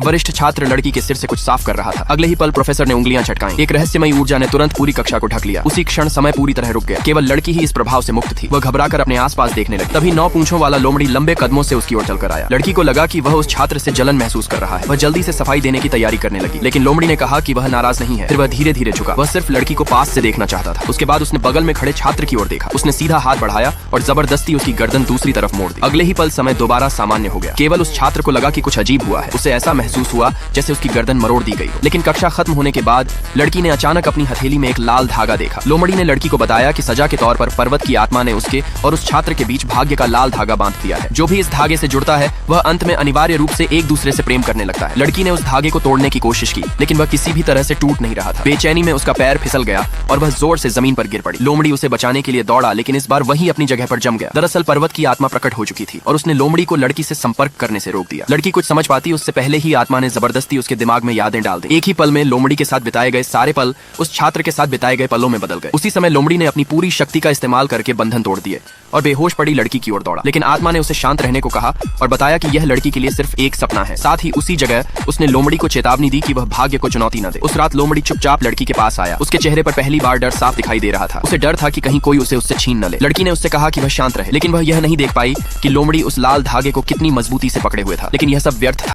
वरिष्ठ छात्र लड़की के सिर से कुछ साफ कर रहा था। अगले ही पल प्रोफेसर ने उंगलियां झटकाई। एक रहस्यमयी ऊर्जा ने तुरंत पूरी कक्षा को ढक लिया। उसी क्षण समय पूरी तरह रुक गया। केवल लड़की ही इस प्रभाव से मुक्त थी। वह घबराकर अपने आसपास देखने लगी। तभी 9 पूंछों वाला लोमड़ी लंबे कदमों से उसकी ओर चलकर आया। लड़की को लगा कि वह उस छात्र से जलन महसूस कर रहा है। वह जल्दी से सफाई देने की तैयारी करने लगी, लेकिन लोमड़ी ने कहा कि वह नाराज नहीं है। फिर वह धीरे धीरे झुका। वह सिर्फ लड़की को पास से देखना चाहता था। उसके बाद उसने बगल में खड़े छात्र की ओर देखा। उसने सीधा हाथ बढ़ाया और जबरदस्ती उसकी गर्दन दूसरी तरफ मोड़ दी। अगले ही पल समय दोबारा सामान्य हो गया। केवल उस छात्र को लगा कि कुछ अजीब हुआ है। उसे ऐसा महसूस हुआ जैसे उसकी गर्दन मरोड़ दी गई हो। लेकिन कक्षा खत्म होने के बाद लड़की ने अचानक अपनी हथेली में एक लाल धागा देखा। लोमड़ी ने लड़की को बताया कि सजा के तौर पर पर्वत की आत्मा ने उसके और उस छात्र के बीच भाग्य का लाल धागा बांध दिया है। जो भी इस धागे से जुड़ता है वह अंत में अनिवार्य रूप से एक दूसरे से प्रेम करने लगता है। लड़की ने उस धागे को तोड़ने की कोशिश की, लेकिन वह किसी भी तरह से टूट नहीं रहा था। बेचैनी में उसका पैर फिसल गया और वह जोर से जमीन पर गिर पड़ी। लोमड़ी उसे बचाने के लिए दौड़ा, लेकिन इस बार वही अपनी जगह पर जम गया। दरअसल पर्वत की आत्मा प्रकट हो चुकी थी और उसने लोमड़ी को लड़की से संपर्क करने से रोक दिया। लड़की कुछ समझ पाती उससे पहले ही आत्मा ने जबरदस्ती उसके दिमाग में यादें डाल दी। एक ही पल में लोमड़ी के साथ बिताए गए सारे पल उस छात्र के साथ बिताए गए पलों में बदल गए। उसी समय लोमड़ी ने अपनी पूरी शक्ति का इस्तेमाल करके बंधन तोड़ दिए और बेहोश पड़ी लड़की की ओर दौड़ा। लेकिन आत्मा ने उसे शांत रहने को कहा और बताया कि यह लड़की के लिए सिर्फ एक सपना है। साथ ही उसी जगह उसने लोमड़ी को चेतावनी दी कि वह भाग्य को चुनौती न दे। उस रात लोमड़ी चुपचाप लड़की के पास आया। उसके चेहरे पर पहली बार डर साफ दिखाई दे रहा था। उसे डर था कि कहीं कोई उसे उससे छीन न ले। लड़की ने उससे कहा कि वह शांत रहे, लेकिन वह यह नहीं देख पाई कि लोमड़ी उस लाल धागे को कितनी मजबूती से पकड़े हुए था। लेकिन यह सब व्यर्थ था।